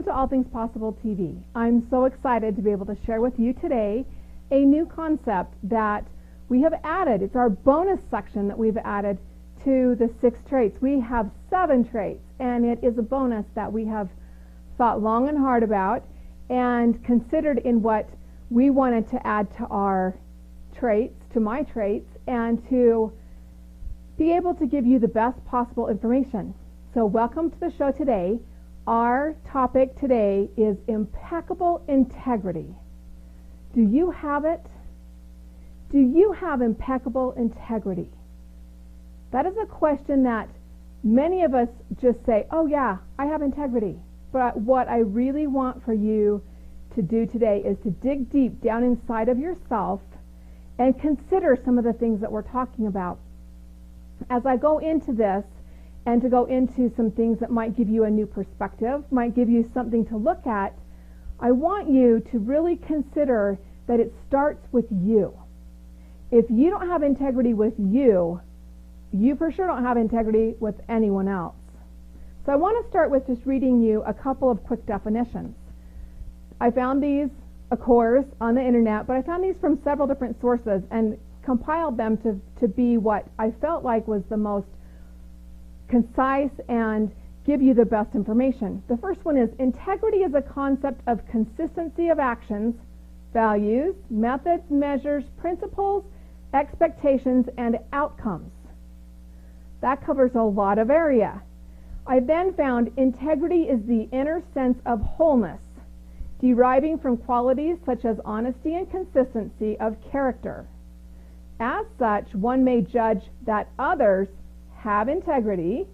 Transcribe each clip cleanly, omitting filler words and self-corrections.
to All Things Possible TV. I'm so excited to be able to share with you today a new concept that we have added. It's our bonus section that we've added to the 6 traits. We have 7 traits, and it is a bonus that we have thought long and hard about and considered in what we wanted to add to our traits, to my traits, and to be able to give you the best possible information. So welcome to the show today. Our topic today is impeccable integrity. Do you have it? Do you have impeccable integrity? That is a question that many of us just say, oh yeah, I have integrity. But what I really want for you to do today is to dig deep down inside of yourself and consider some of the things that we're talking about. As I go into this, and to go into some things that might give you a new perspective, might give you something to look at, I want you to really consider that it starts with you. If you don't have integrity with you, you for sure don't have integrity with anyone else. So I want to start with just reading you a couple of quick definitions. I found these, of course, on the internet, but I found these from several different sources and compiled them to be what I felt like was the most concise and give you the best information. The first one is, integrity is a concept of consistency of actions, values, methods, measures, principles, expectations, and outcomes. That covers a lot of area. I then found integrity is the inner sense of wholeness, deriving from qualities such as honesty and consistency of character. As such, one may judge that others have integrity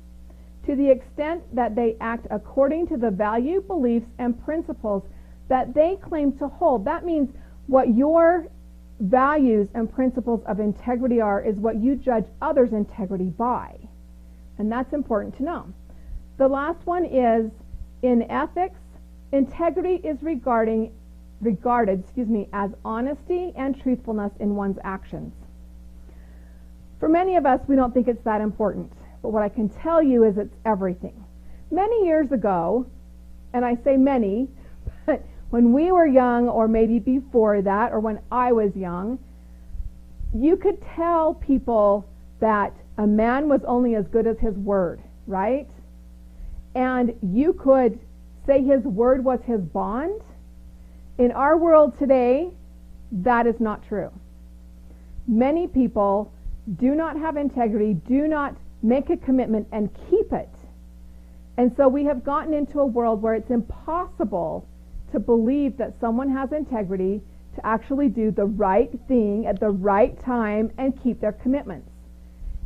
to the extent that they act according to the value, beliefs, and principles that they claim to hold. That means what your values and principles of integrity are is what you judge others' integrity by. And that's important to know. The last one is, in ethics, integrity is regarded as honesty and truthfulness in one's actions. For many of us, we don't think it's that important, but what I can tell you is it's everything. Many years ago, and I say many, but when we were young, or maybe before that, or when I was young, you could tell people that a man was only as good as his word, right? And you could say his word was his bond. In our world today, that is not true. Many people do not have integrity, do not make a commitment and keep it. And so we have gotten into a world where it's impossible to believe that someone has integrity to actually do the right thing at the right time and keep their commitments.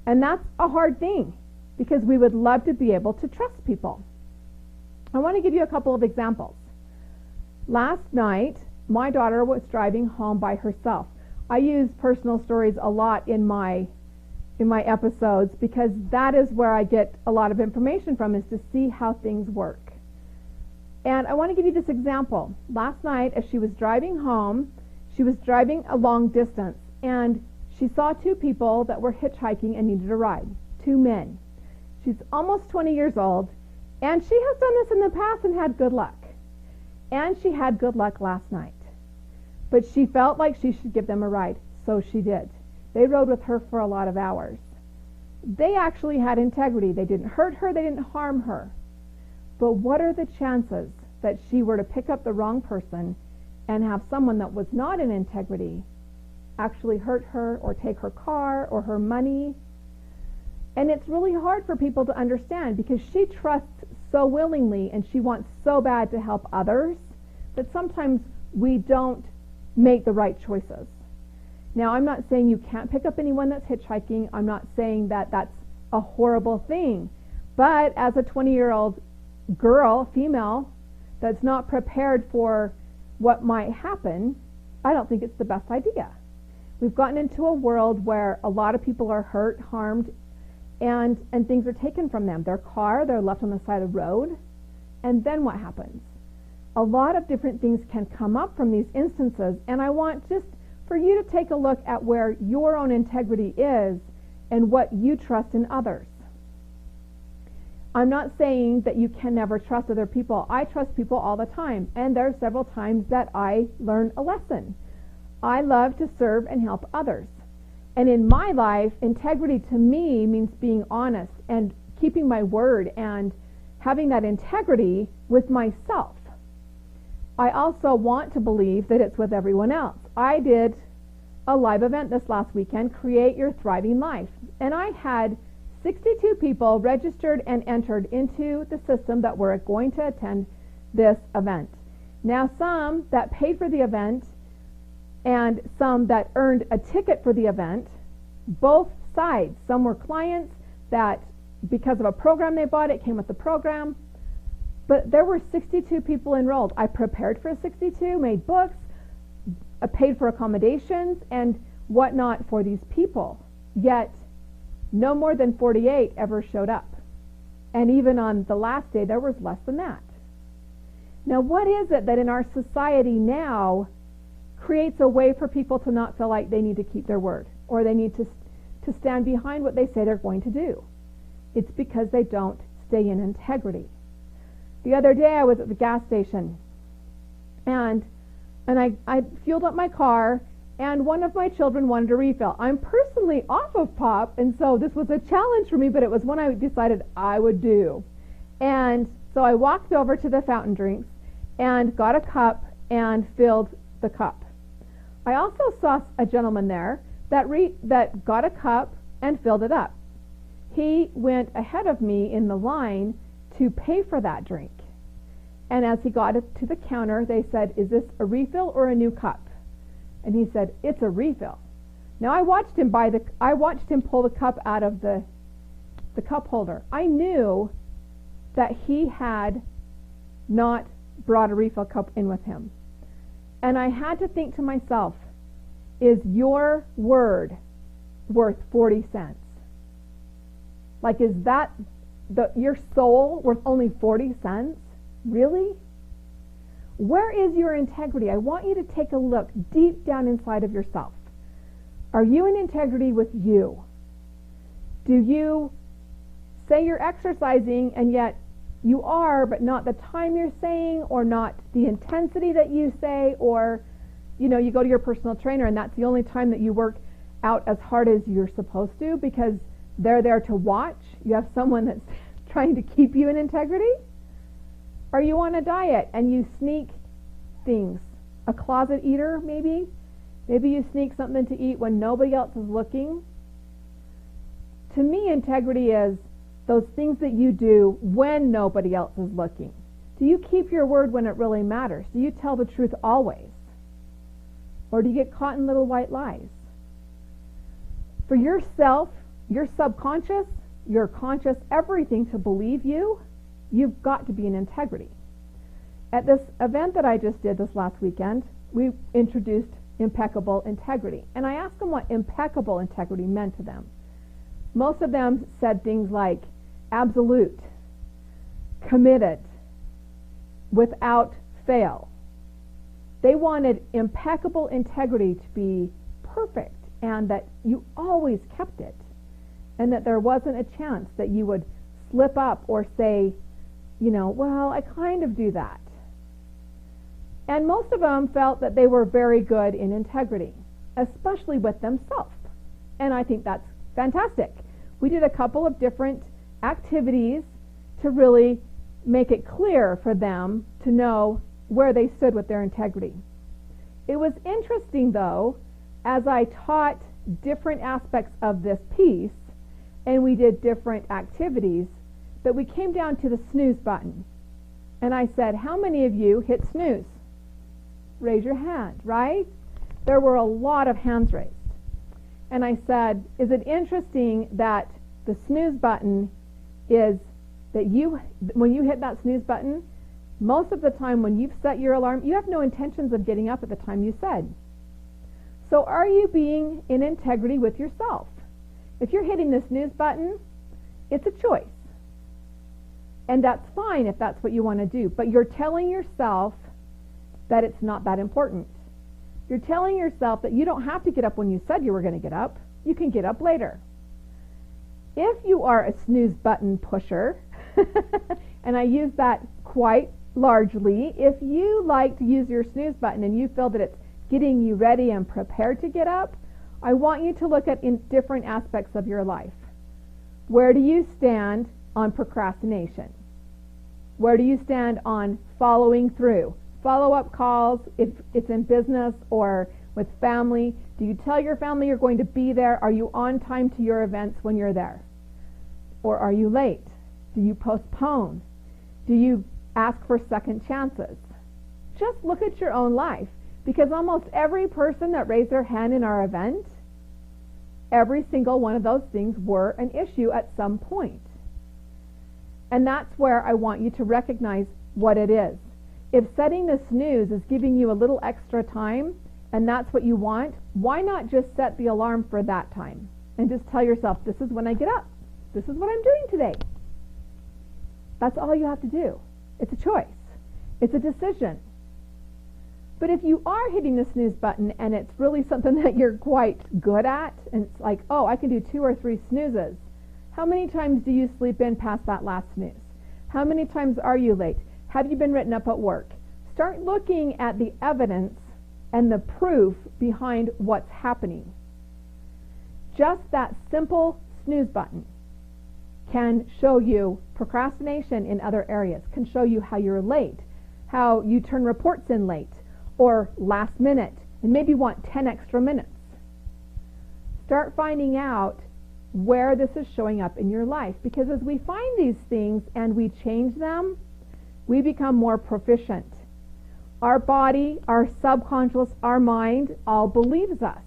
And that's a hard thing because we would love to be able to trust people. I want to give you a couple of examples. Last night, my daughter was driving home by herself. I use personal stories a lot in my episodes because that is where I get a lot of information from, is to see how things work. And I want to give you this example. Last night, as she was driving home, she was driving a long distance, and she saw 2 people that were hitchhiking and needed a ride, 2 men. She's almost 20 years old, and she has done this in the past and had good luck. And she had good luck last night. But she felt like she should give them a ride, so she did. They rode with her for a lot of hours. They actually had integrity. They didn't hurt her, they didn't harm her. But what are the chances that she were to pick up the wrong person and have someone that was not in integrity actually hurt her or take her car or her money? And it's really hard for people to understand because she trusts so willingly and she wants so bad to help others that sometimes we don't make the right choices. Now, I'm not saying you can't pick up anyone that's hitchhiking. I'm not saying that that's a horrible thing. But as a 20-year-old girl, female, that's not prepared for what might happen, I don't think it's the best idea. We've gotten into a world where a lot of people are hurt, harmed, and things are taken from them. Their car, they're left on the side of the road, and then what happens? A lot of different things can come up from these instances, and I want just for you to take a look at where your own integrity is and what you trust in others. I'm not saying that you can never trust other people. I trust people all the time, and there are several times that I learn a lesson. I love to serve and help others. And in my life, integrity to me means being honest and keeping my word and having that integrity with myself. I also want to believe that it's with everyone else. I did a live event this last weekend, Create Your Thriving Life, and I had 62 people registered and entered into the system that were going to attend this event. Now, some that paid for the event and some that earned a ticket for the event, both sides. Some were clients that, because of a program they bought, it came with the program. But there were 62 people enrolled. I prepared for 62, made books, paid for accommodations and whatnot for these people. Yet, no more than 48 ever showed up. And even on the last day, there was less than that. Now, what is it that in our society now creates a way for people to not feel like they need to keep their word or they need to stand behind what they say they're going to do? It's because they don't stay in integrity. The other day, I was at the gas station, and I fueled up my car, and one of my children wanted a refill. I'm personally off of pop, and so this was a challenge for me, but it was one I decided I would do. And so I walked over to the fountain drinks and got a cup and filled the cup. I also saw a gentleman there that got a cup and filled it up. He went ahead of me in the line to pay for that drink. And as he got it to the counter, they said, "Is this a refill or a new cup?" And he said, "It's a refill." Now I watched him pull the cup out of the cup holder. I knew that he had not brought a refill cup in with him. And I had to think to myself, is your word worth 40 cents? Like, is that your soul worth only 40 cents? Really? Where is your integrity? I want you to take a look deep down inside of yourself. Are you in integrity with you? Do you say you're exercising and yet you are, but not the time you're saying, or not the intensity that you say, or you go to your personal trainer and that's the only time that you work out as hard as you're supposed to because they're there to watch? You have someone that's trying to keep you in integrity? Are you on a diet and you sneak things? A closet eater, maybe? Maybe you sneak something to eat when nobody else is looking? To me, integrity is those things that you do when nobody else is looking. Do you keep your word when it really matters? Do you tell the truth always? Or do you get caught in little white lies? For yourself, your subconscious, your conscious, everything to believe you've got to be in integrity. At this event that I just did this last weekend, we introduced Impeccable Integrity. And I asked them what impeccable integrity meant to them. Most of them said things like absolute, committed, without fail. They wanted impeccable integrity to be perfect and that you always kept it and that there wasn't a chance that you would slip up or say, well, I kind of do that. And most of them felt that they were very good in integrity, especially with themselves. And I think that's fantastic. We did a couple of different activities to really make it clear for them to know where they stood with their integrity. It was interesting, though, as I taught different aspects of this piece, and we did different activities, that we came down to the snooze button. And I said, how many of you hit snooze? Raise your hand, right? There were a lot of hands raised. And I said, is it interesting that the snooze button is that when you hit that snooze button, most of the time when you've set your alarm, you have no intentions of getting up at the time you said. So are you being in integrity with yourself? If you're hitting the snooze button, it's a choice. And that's fine if that's what you want to do. But you're telling yourself that it's not that important. You're telling yourself that you don't have to get up when you said you were going to get up. You can get up later. If you are a snooze button pusher, And I use that quite largely. If you like to use your snooze button and you feel that it's getting you ready and prepared to get up, I want you to look at in different aspects of your life. Where do you stand on procrastination? Where do you stand on following through? Follow-up calls, if it's in business or with family. Do you tell your family you're going to be there? Are you on time to your events when you're there? Or are you late? Do you postpone? Do you ask for second chances? Just look at your own life, because almost every person that raised their hand in our event, every single one of those things were an issue at some point. And that's where I want you to recognize what it is. If setting the snooze is giving you a little extra time and that's what you want, why not just set the alarm for that time and just tell yourself, this is when I get up. This is what I'm doing today. That's all you have to do. It's a choice. It's a decision. But if you are hitting the snooze button and it's really something that you're quite good at, and it's like, oh, I can do 2 or 3 snoozes. How many times do you sleep in past that last snooze? How many times are you late? Have you been written up at work? Start looking at the evidence and the proof behind what's happening. Just that simple snooze button can show you procrastination in other areas, can show you how you're late, how you turn reports in late, or last minute, and maybe want 10 extra minutes. Start finding out where this is showing up in your life, because as we find these things and we change them, we become more proficient. Our body, our subconscious, our mind all believes us.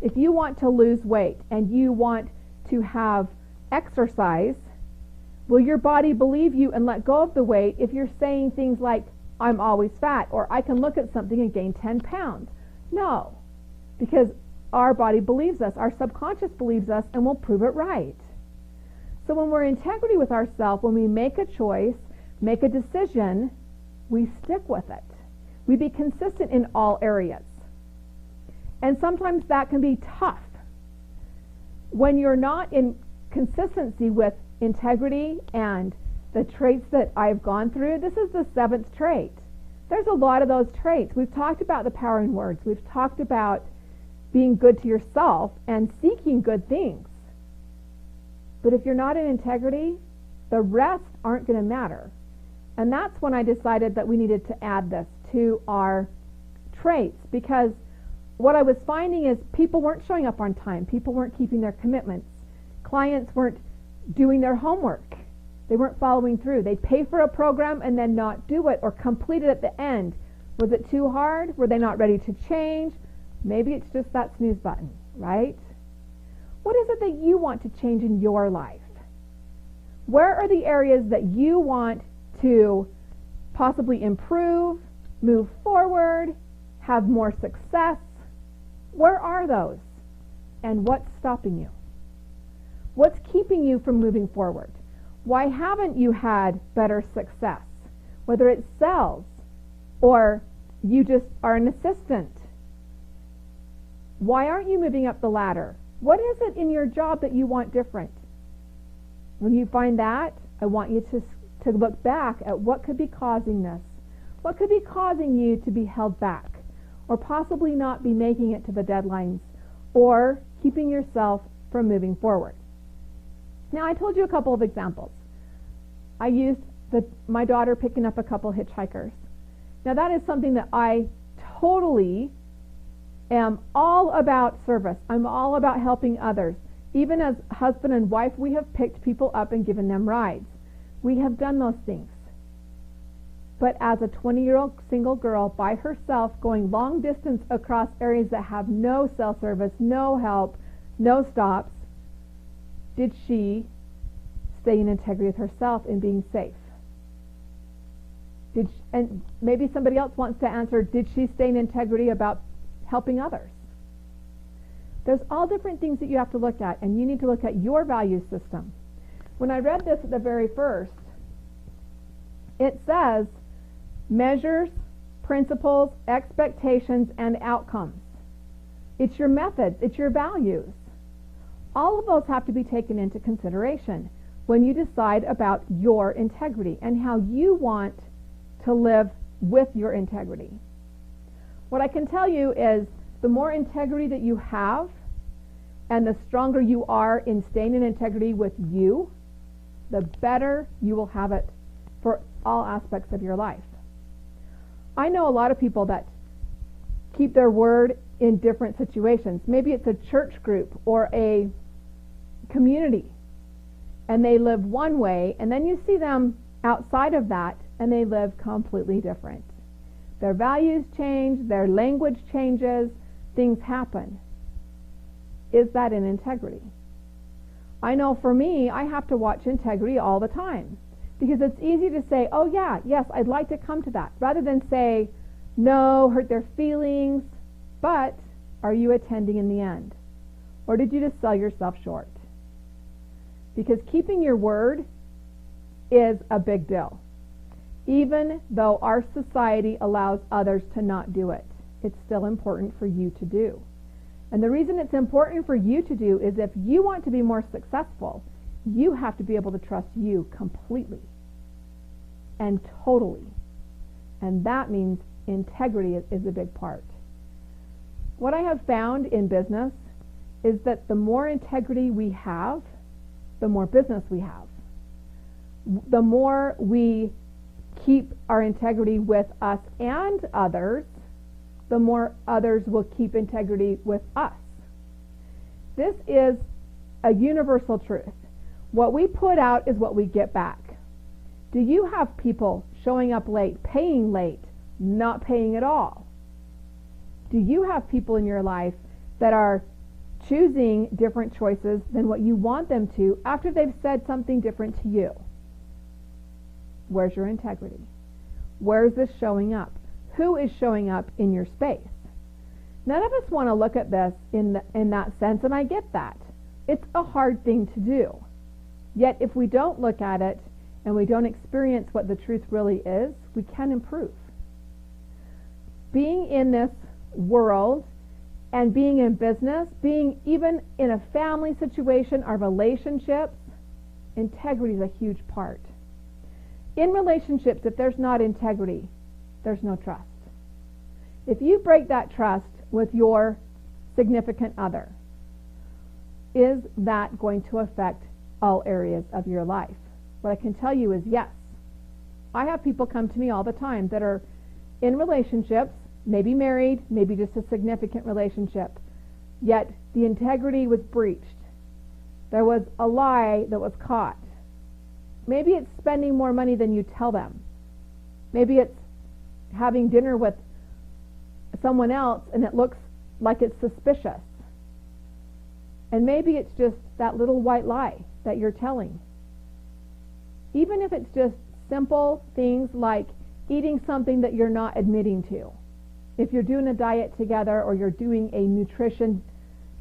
If you want to lose weight and you want to have exercise, will your body believe you and let go of the weight if you're saying things like, I'm always fat, or I can look at something and gain 10 pounds? No, because our body believes us, our subconscious believes us, and will prove it right. So when we're in integrity with ourselves, when we make a choice, make a decision, we stick with it. We be consistent in all areas. And sometimes that can be tough. When you're not in consistency with integrity and the traits that I've gone through, this is the 7th trait. There's a lot of those traits. We've talked about the power in words. We've talked about being good to yourself and seeking good things. But if you're not in integrity, the rest aren't going to matter. And that's when I decided that we needed to add this to our traits, because what I was finding is people weren't showing up on time. People weren't keeping their commitments. Clients weren't doing their homework. They weren't following through. They'd pay for a program and then not do it or complete it at the end. Was it too hard? Were they not ready to change? Maybe it's just that snooze button, right? What is it that you want to change in your life? Where are the areas that you want to possibly improve, move forward, have more success? Where are those? And what's stopping you? What's keeping you from moving forward? Why haven't you had better success? Whether it's sales or you just are an assistant. Why aren't you moving up the ladder? What is it in your job that you want different? When you find that, I want you to look back at what could be causing this. What could be causing you to be held back, or possibly not be making it to the deadlines, or keeping yourself from moving forward? Now, I told you a couple of examples. I used my daughter picking up a couple hitchhikers. Now, that is something that I totally am all about service. I'm all about helping others. Even as husband and wife, we have picked people up and given them rides. We have done those things. But as a 20-year-old single girl by herself going long distance across areas that have no cell service, no help, no stops, did she stay in integrity with herself in being safe? And maybe somebody else wants to answer, did she stay in integrity about helping others? There's all different things that you have to look at, and you need to look at your value system. When I read this at the very first, it says measures, principles, expectations, and outcomes. It's your methods, it's your values. All of those have to be taken into consideration. when you decide about your integrity and how you want to live with your integrity. What I can tell you is the more integrity that you have and the stronger you are in staying in integrity with you, the better you will have it for all aspects of your life. I know a lot of people that keep their word in different situations. Maybe it's a church group or a community, and they live one way, and then you see them outside of that, and they live completely different. Their values change, their language changes, things happen. Is that in integrity? I know for me, I have to watch integrity all the time, because it's easy to say, oh yeah, yes, I'd like to come to that, rather than say, no, hurt their feelings, but are you attending in the end? Or did you just sell yourself short? Because keeping your word is a big deal. Even though our society allows others to not do it, it's still important for you to do. And the reason it's important for you to do is if you want to be more successful, you have to be able to trust you completely and totally. And that means integrity is a big part. What I have found in business is that the more integrity we have, the more business we have. The more we keep our integrity with us and others, the more others will keep integrity with us. This is a universal truth. What we put out is what we get back. Do you have people showing up late, paying late, not paying at all? Do you have people in your life that are choosing different choices than what you want them to after they've said something different to you? Where's your integrity? Where is this showing up? Who is showing up in your space? None of us want to look at this in that sense, and I get that. It's a hard thing to do. Yet if we don't look at it and we don't experience what the truth really is, we can improve. Being in this world and being in business, being even in a family situation, our relationships, integrity is a huge part. In relationships, if there's not integrity, there's no trust. If you break that trust with your significant other, is that going to affect all areas of your life? What I can tell you is yes. I have people come to me all the time that are in relationships, maybe married, maybe just a significant relationship, yet the integrity was breached. There was a lie that was caught. Maybe it's spending more money than you tell them. Maybe it's having dinner with someone else and it looks like it's suspicious. And maybe it's just that little white lie that you're telling. Even if it's just simple things like eating something that you're not admitting to. If you're doing a diet together or you're doing a nutrition,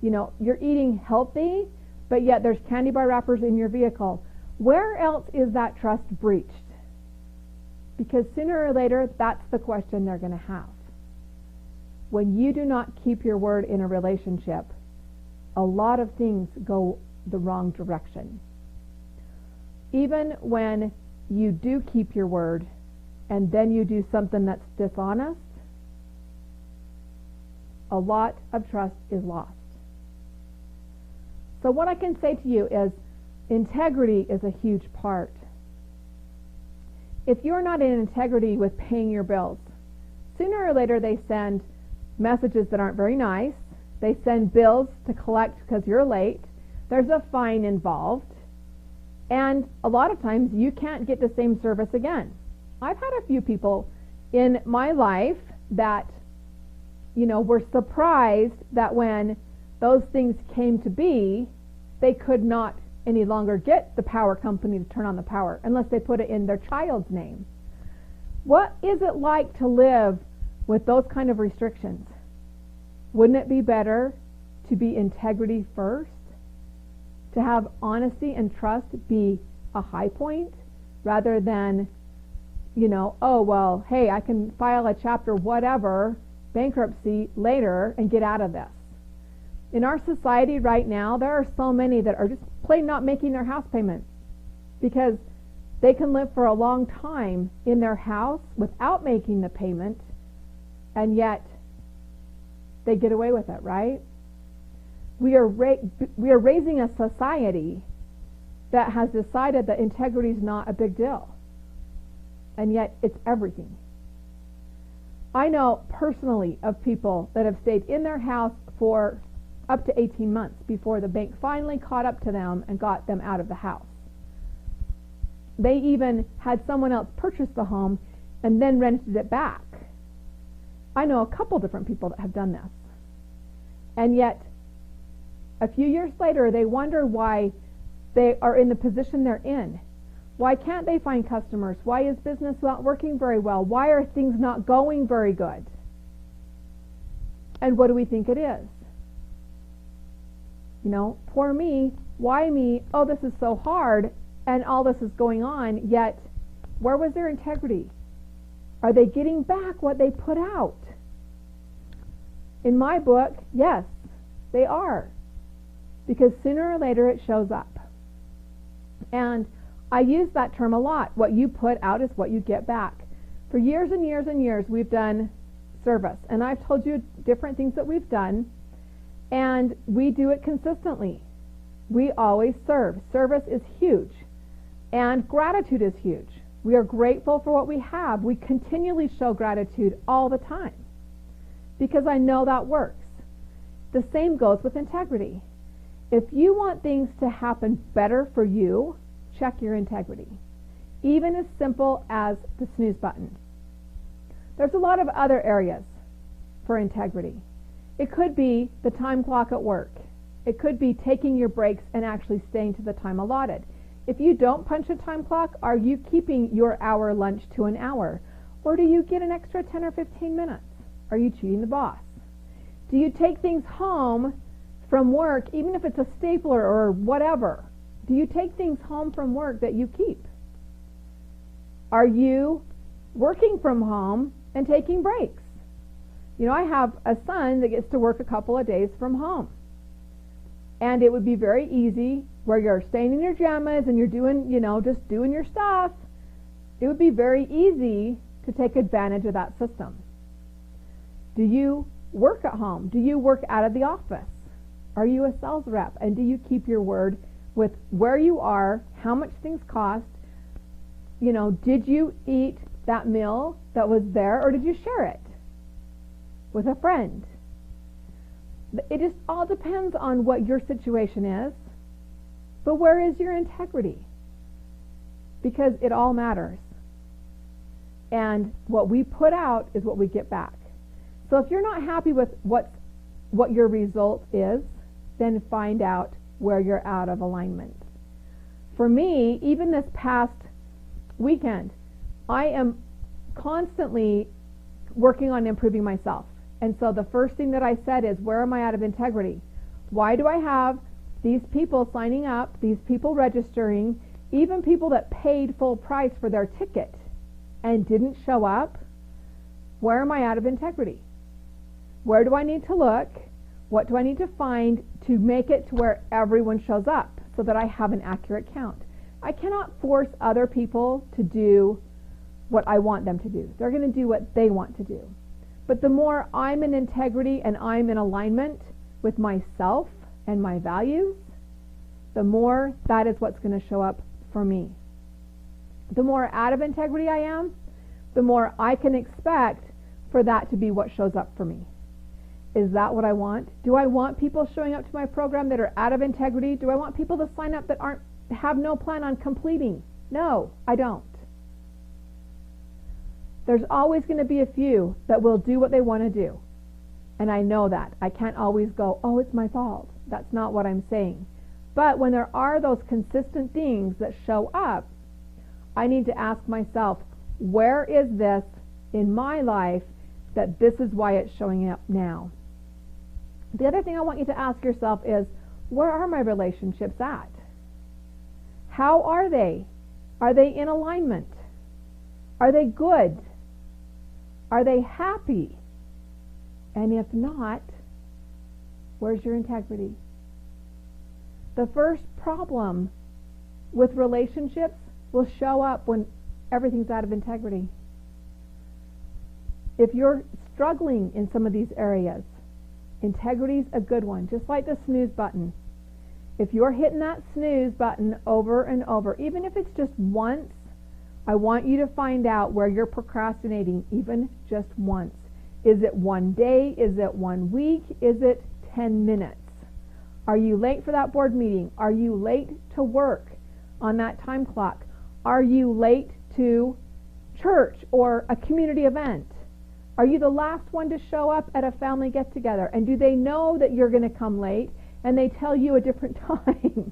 you're eating healthy, but yet there's candy bar wrappers in your vehicle. Where else is that trust breached? Because sooner or later, that's the question they're going to have. When you do not keep your word in a relationship, a lot of things go the wrong direction. Even when you do keep your word and then you do something that's dishonest, a lot of trust is lost. So what I can say to you is integrity is a huge part. If you're not in integrity with paying your bills, sooner or later they send messages that aren't very nice. They send bills to collect because you're late. There's a fine involved. And a lot of times you can't get the same service again. I've had a few people in my life that, were surprised that when those things came to be, they could not any longer get the power company to turn on the power unless they put it in their child's name. What is it like to live with those kind of restrictions? Wouldn't it be better to be integrity first? To have honesty and trust be a high point rather than, oh, well, hey, I can file a chapter whatever, bankruptcy later and get out of this. In our society right now, there are so many that are just plain not making their house payments. because they can live for a long time in their house without making the payment, and yet they get away with it, right? We are raising a society that has decided that integrity is not a big deal, and yet it's everything. I know personally of people that have stayed in their house for up to 18 months before the bank finally caught up to them and got them out of the house. They even had someone else purchase the home and then rented it back. I know a couple different people that have done this. And yet, a few years later, they wonder why they are in the position they're in. Why can't they find customers? Why is business not working very well? Why are things not going very good? And what do we think it is? You know, poor me, why me? Oh, this is so hard, and all this is going on, yet where was their integrity? Are they getting back what they put out? In my book, yes, they are. Because sooner or later it shows up. And I use that term a lot. What you put out is what you get back. For years and years and years, we've done service. And I've told you different things that we've done. And we do it consistently. We always serve. Service is huge. And gratitude is huge. We are grateful for what we have. We continually show gratitude all the time. Because I know that works. The same goes with integrity. If you want things to happen better for you, check your integrity. Even as simple as the snooze button. There's a lot of other areas for integrity. It could be the time clock at work. It could be taking your breaks and actually staying to the time allotted. If you don't punch a time clock, are you keeping your hour lunch to an hour? Or do you get an extra 10 or 15 minutes? Are you cheating the boss? Do you take things home from work, even if it's a stapler or whatever? Do you take things home from work that you keep? Are you working from home and taking breaks? You know, I have a son that gets to work a couple of days from home. And it would be very easy where you're staying in your jammies and you're doing, just doing your stuff. It would be very easy to take advantage of that system. Do you work at home? Do you work out of the office? Are you a sales rep? And do you keep your word with where you are, how much things cost? Did you eat that meal that was there, or did you share it with a friend? It just all depends on what your situation is. But where is your integrity? Because it all matters. And what we put out is what we get back. So if you're not happy with what your result is, then find out where you're out of alignment. For me, even this past weekend, I am constantly working on improving myself. And so the first thing that I said is, where am I out of integrity? Why do I have these people signing up, these people registering, even people that paid full price for their ticket and didn't show up? Where am I out of integrity? Where do I need to look? What do I need to find to make it to where everyone shows up so that I have an accurate count? I cannot force other people to do what I want them to do. They're going to do what they want to do. But the more I'm in integrity and I'm in alignment with myself and my values, the more that is what's going to show up for me. The more out of integrity I am, the more I can expect for that to be what shows up for me. Is that what I want? Do I want people showing up to my program that are out of integrity? Do I want people to sign up that have no plan on completing? No, I don't. There's always going to be a few that will do what they want to do. And I know that. I can't always go, oh, it's my fault. That's not what I'm saying. But when there are those consistent things that show up, I need to ask myself, where is this in my life that this is why it's showing up now? The other thing I want you to ask yourself is, where are my relationships at? How are they? Are they in alignment? Are they good? Are they happy? And if not, where's your integrity? The first problem with relationships will show up when everything's out of integrity. If you're struggling in some of these areas, integrity's a good one, just like the snooze button. If you're hitting that snooze button over and over, even if it's just once, I want you to find out where you're procrastinating, even just once. Is it one day? Is it 1 week? Is it 10 minutes? Are you late for that board meeting? Are you late to work on that time clock? Are you late to church or a community event? Are you the last one to show up at a family get-together? And do they know that you're going to come late and they tell you a different time?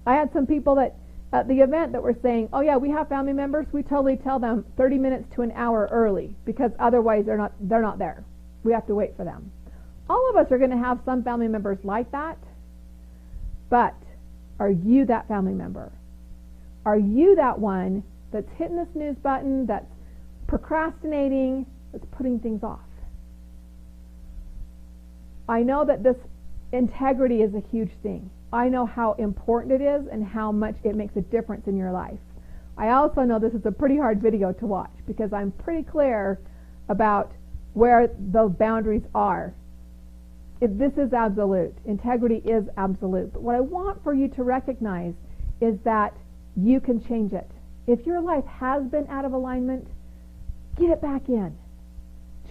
I had some people that at the event that were saying, oh yeah, we have family members, we totally tell them 30 minutes to an hour early because otherwise they're not there. We have to wait for them. All of us are going to have some family members like that, but are you that family member? Are you that one that's hitting the snooze button, that's procrastinating, that's putting things off? I know that this integrity is a huge thing. I know how important it is and how much it makes a difference in your life. I also know this is a pretty hard video to watch because I'm pretty clear about where the boundaries are. This is absolute. Integrity is absolute. But what I want for you to recognize is that you can change it. If your life has been out of alignment, get it back in.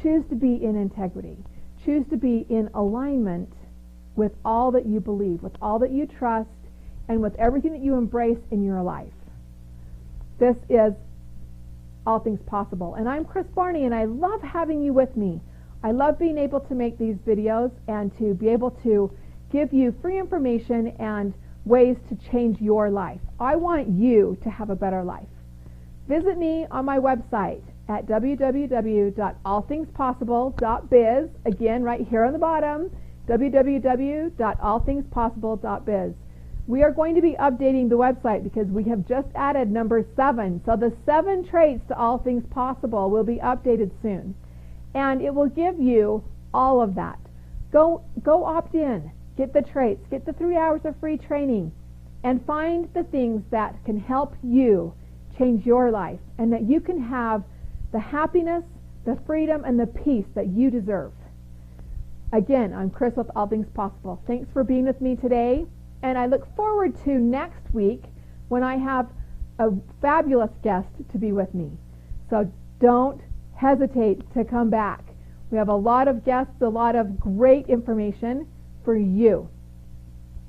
Choose to be in integrity. Choose to be in alignment with all that you believe, with all that you trust, and with everything that you embrace in your life. This is All Things Possible. And I'm Kris Barney, and I love having you with me. I love being able to make these videos and to be able to give you free information and ways to change your life. I want you to have a better life. Visit me on my website at www.allthingspossible.biz. Again, right here on the bottom, www.allthingspossible.biz. We are going to be updating the website because we have just added number 7. So the 7 traits to All Things Possible will be updated soon. And it will give you all of that. Go opt in. Get the traits. Get the 3 hours of free training. And find the things that can help you change your life and that you can have the happiness, the freedom, and the peace that you deserve. Again, I'm Kris with All Things Possible. Thanks for being with me today, and I look forward to next week when I have a fabulous guest to be with me. So don't hesitate to come back. We have a lot of guests, a lot of great information for you,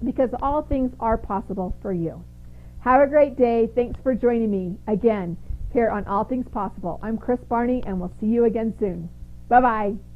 because all things are possible for you. Have a great day. Thanks for joining me again here on All Things Possible. I'm Kris Barney, and we'll see you again soon. Bye-bye.